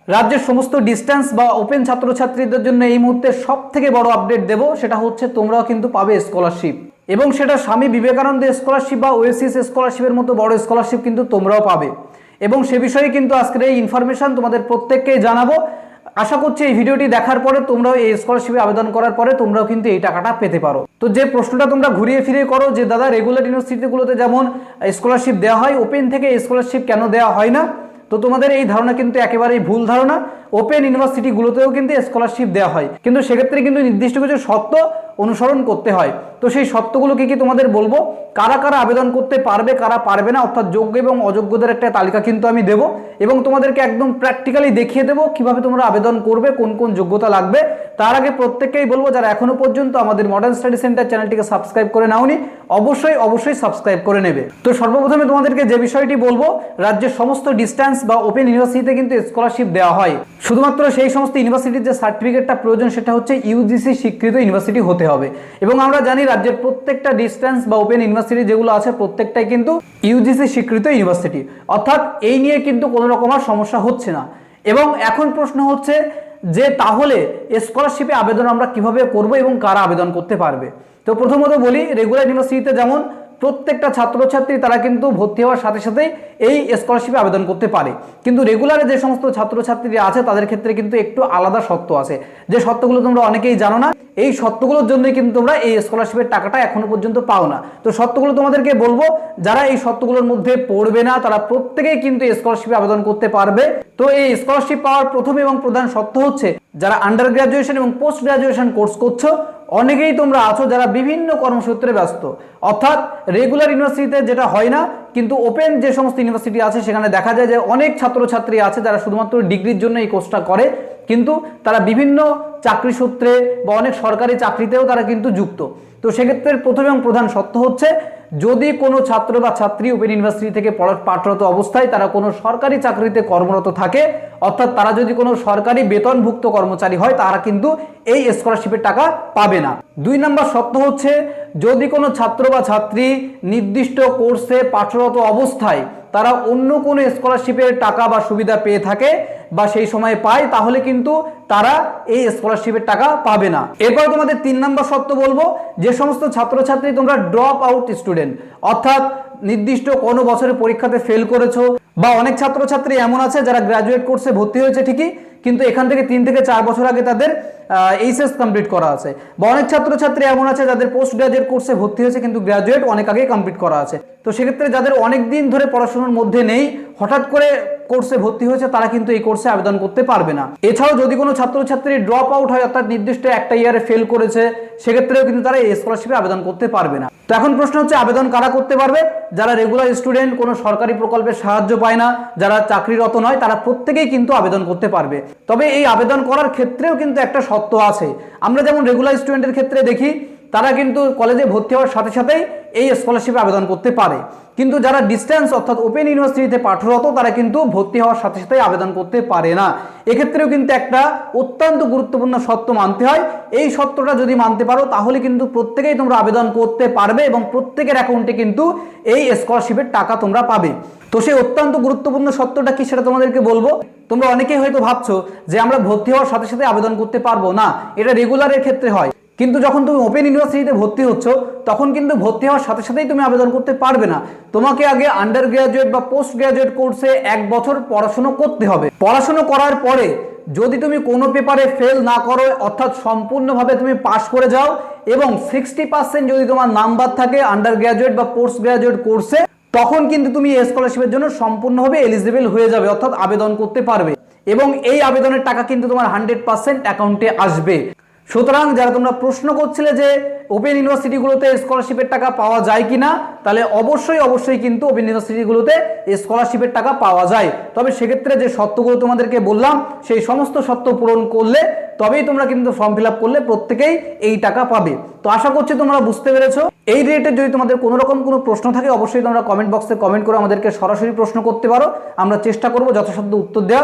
রাজ্যের সমস্ত ডিস্টেন্স বা ওপেন ছাত্রছাত্রীদের জন্য এই মুহূর্তে সব থেকে বড় আপডেট দেব, সেটা হচ্ছে তোমরাও কিন্তু পাবে স্কলারশিপ, এবং সেটা স্বামী বিবেকানন্দ স্কলারশিপ বা ওএসিস স্কলারশিপের মতো বড় স্কলারশিপ কিন্তু তোমরাও পাবে। এবং সে বিষয়ে কিন্তু আজকের এই ইনফরমেশন তোমাদের প্রত্যেককেই জানাবো। আশা করছি এই ভিডিওটি দেখার পরে তোমরাও এই স্কলারশিপে আবেদন করার পরে তোমরাও কিন্তু এই টাকাটা পেতে পারো। তো যে প্রশ্নটা তোমরা ঘুরিয়ে ফিরে করো যে দাদা রেগুলার ইউনিভার্সিটিগুলোতে যেমন স্কলারশিপ দেওয়া হয়, ওপেন থেকে স্কলারশিপ কেন দেওয়া হয় না, তো তোমাদের এই ধারণা কিন্তু একেবারেই ভুল ধারণা। ওপেন ইউনিভার্সিটিগুলোতেও কিন্তু স্কলারশিপ দেওয়া হয়, কিন্তু সেক্ষেত্রে কিন্তু নির্দিষ্ট কিছু শর্ত অনুসরণ করতে হয়। তো সেই শর্তগুলো কি কি তোমাদের বলবো, কারা কারা আবেদন করতে পারবে কারা পারবে না, অর্থাৎ যোগ্য এবং অযোগ্যদের একটা তালিকা কিন্তু আমি দেবো, এবং তোমাদেরকে একদম প্র্যাকটিক্যালি দেখিয়ে দেবো কিভাবে তোমরা আবেদন করবে, কোন কোন যোগ্যতা লাগবে। তার আগে প্রত্যেককেই বলবো যারা এখনো পর্যন্ত আমাদের মডার্ন স্টাডি সেন্টার চ্যানেলটিকে সাবস্ক্রাইব করে নাওনি, অবশ্যই অবশ্যই সাবস্ক্রাইব করে নেবে। তো সর্বপ্রথমে তোমাদেরকে যে বিষয়টি বলবো, রাজ্যের সমস্ত ডিস্টেন্স বা ওপেন ইউনিভার্সিটিতে কিন্তু স্কলারশিপ দেওয়া হয়। শুধুমাত্র সেই সমস্ত ইউনিভার্সিটির যে সার্টিফিকেটটা প্রয়োজন সেটা হচ্ছে ইউজিসি স্বীকৃত ইউনিভার্সিটি হতে হবে। এবং আমরা জানি রাজ্যের প্রত্যেকটা ডিস্টেন্স বা ওপেন ইউনিভার্সিটি যেগুলো আছে প্রত্যেকটাই কিন্তু ইউজিসি স্বীকৃত ইউনিভার্সিটি, অর্থাৎ এই নিয়ে কিন্তু কোনো রকম আর সমস্যা হচ্ছে না। এবং এখন প্রশ্ন হচ্ছে যে তাহলে স্কলারশিপে আবেদন আমরা কিভাবে করব এবং কারা আবেদন করতে পারবে। তো প্রথমত বলি, রেগুলার ইউনিভার্সিটিতে যেমন প্রত্যেকটা ছাত্রছাত্রী তারা কিন্তু ভর্তি হওয়ার সাথে সাথেই এই স্কলারশিপে আবেদন করতে পারে, কিন্তু রেগুলারে যে সমস্ত ছাত্রছাত্রীরা আছে তাদের ক্ষেত্রে কিন্তু একটু আলাদা শর্ত আছে, যে শর্তগুলো তোমরা অনেকেই জানো না। এই শর্তগুলোর জন্যই কিন্তু তোমরা এই স্কলারশিপের টাকাটা এখনো পর্যন্ত পাও না। তো শর্তগুলো তোমাদেরকে বলবো, যারা এই শর্তগুলোর মধ্যে পড়বে না তারা প্রত্যেকেই কিন্তু স্কলারশিপে আবেদন করতে পারবে। তো এই স্কলারশিপ পাওয়ার প্রথম এবং প্রধান শর্ত হচ্ছে যারা আন্ডার গ্রাজুয়েশন এবং পোস্ট গ্রাজুয়েশন কোর্স করছো, অনেকেই তোমরা আছো যারা বিভিন্ন কর্মসূত্রে ব্যস্ত, অর্থাৎ রেগুলার ইউনিভার্সিটিতে যেটা হয় না, কিন্তু ওপেন যে সমস্ত ইউনিভার্সিটি আছে সেখানে দেখা যায় যে অনেক ছাত্রছাত্রী আছে যারা শুধুমাত্র ডিগ্রির জন্য এই কোর্সটা করে, কিন্তু তারা বিভিন্ন চাকরি সূত্রে বা অনেক সরকারি চাকরিতেও তারা কিন্তু যুক্ত। তো সেক্ষেত্রে প্রথম এবং প্রধান শর্ত হচ্ছে যদি কোনো ছাত্র বা ছাত্রী ওপেন ইউনিভার্সিটি থেকে পাঠরত অবস্থায় তারা কোনো সরকারি চাকরিতে কর্মরত থাকে, অর্থাৎ তারা যদি কোনো সরকারি বেতনভুক্ত কর্মচারী হয়, তারা কিন্তু এই স্কলারশিপের টাকা পাবে না। 2 নম্বর শর্ত হচ্ছে যদি কোনো ছাত্র বা ছাত্রী নির্দিষ্ট কোর্সে পাঠরত অবস্থায় তারা অন্য কোনো স্কলারশিপের টাকা বা সুবিধা পেয়ে থাকে বা সেই সময় পায়, তাহলে কিন্তু তারা এই স্কলারশিপের টাকা পাবে না। এরপর তোমাদের 3 নম্বর শর্ত বলবো, যে সমস্ত ছাত্রছাত্রী তোমরা ড্রপ আউট স্টুডেন্ট, অর্থাৎ নির্দিষ্ট কোনো বছরে পরীক্ষাতে ফেল করেছো, বা অনেক ছাত্রছাত্রী এমন আছে যারা গ্রাজুয়েট কোর্সে ভর্তি হয়েছে ঠিকই, কিন্তু এখান থেকে 3 থেকে 4 বছর আগে তাদের এইচএস কমপ্লিট করা আছে, বা অনেক ছাত্রছাত্রী এমন আছে যাদের পোস্ট গ্রাজুয়েট কোর্সে ভর্তি হয়েছে কিন্তু গ্রাজুয়েট অনেক আগে কমপ্লিট করা আছে। তো সেক্ষেত্রে যাদের অনেক দিন ধরে পড়াশোনার মধ্যে নেই, হঠাৎ করে কোর্সে ভর্তি হয়েছে, তারা কিন্তু এই কোর্সে আবেদন করতে পারবে না। এছাড়াও যদি কোনো ছাত্রছাত্রী ড্রপ আউট হয়, অর্থাৎ নির্দিষ্ট একটা ইয়ারে ফেল করেছে, সেক্ষেত্রেও কিন্তু তারা এই স্কলারশিপে আবেদন করতে পারবে না। তো এখন প্রশ্ন হচ্ছে আবেদন কারা করতে পারবে? যারা রেগুলার স্টুডেন্ট, কোনো সরকারি প্রকল্পের সাহায্য পায় না, যারা চাকরিরত নয়, তারা প্রত্যেকেই কিন্তু আবেদন করতে পারবে। তবে এই আবেদন করার ক্ষেত্রেও কিন্তু একটা শর্ত আছে। আমরা যেমন রেগুলার স্টুডেন্টের ক্ষেত্রে দেখি তারা কিন্তু কলেজে ভর্তি হওয়ার সাথে সাথেই এই স্কলারশিপে আবেদন করতে পারে, কিন্তু যারা ডিস্টেন্স অর্থাৎ ওপেন ইউনিভার্সিটিতে পাঠরত তারা কিন্তু ভর্তি হওয়ার সাথে সাথেই আবেদন করতে পারে না। এক্ষেত্রেও কিন্তু একটা অত্যন্ত গুরুত্বপূর্ণ শর্ত মানতে হয়। এই শর্তটা যদি মানতে পারো তাহলে কিন্তু প্রত্যেকেই তোমরা আবেদন করতে পারবে এবং প্রত্যেকের অ্যাকাউন্টে কিন্তু এই স্কলারশিপের টাকা তোমরা পাবে। তো সেই অত্যন্ত গুরুত্বপূর্ণ শর্তটা কি সেটা তোমাদেরকে বলবো। তোমরা অনেকেই হয়তো ভাবছো যে আমরা ভর্তি হওয়ার সাথে সাথে আবেদন করতে পারবো না, এটা রেগুলারের ক্ষেত্রে হয়, কিন্তু যখন তুমি ওপেন ইউনিভার্সিটিতে ভর্তি হচ্ছ তখন কিন্তু ভর্তি হওয়ার সাথে সাথেই তুমি আবেদন করতে পারবে না। তোমাকে আগে আন্ডার গ্রাজুয়েট বা পোস্ট গ্রাজুয়েট কোর্সে 1 বছর পড়াশোনা করতে হবে। পড়াশোনা করার পরে যদি তুমি কোনো পেপারে ফেল না করো, অর্থাৎ সম্পূর্ণভাবে তুমি পাস করে যাও এবং 60% যদি তোমার নাম্বার থাকে আন্ডার গ্রাজুয়েট বা পোস্ট গ্রাজুয়েট কোর্সে, তখন কিন্তু তুমি এই স্কলারশিপের জন্য সম্পূর্ণভাবে এলিজিবল হয়ে যাবে, অর্থাৎ আবেদন করতে পারবে, এবং এই আবেদনের টাকা কিন্তু তোমার 100% অ্যাকাউন্টে আসবে। সুতরাং যারা তোমরা প্রশ্ন করছিলে যে ওপেন ইউনিভার্সিটিগুলোতে স্কলারশিপের টাকা পাওয়া যায় কিনা, তাহলে অবশ্যই কিন্তু ওপেন ইউনিভার্সিটিগুলোতে স্কলারশিপের টাকা পাওয়া যায়। তবে সেক্ষেত্রে যে শর্তগুলো তোমাদেরকে বললাম সেই সমস্ত শর্ত পূরণ করলে তবেই তোমরা কিন্তু ফর্ম ফিল আপ করলে প্রত্যেকেই এই টাকা পাবে। তো আশা করছি তোমরা বুঝতে পেরেছো। এই রিলেটেড যদি তোমাদের কোনো রকম কোনো প্রশ্ন থাকে অবশ্যই তোমরা কমেন্ট বক্সে কমেন্ট করে আমাদেরকে সরাসরি প্রশ্ন করতে পারো, আমরা চেষ্টা করবো যথাসাধ্য উত্তর দেওয়া।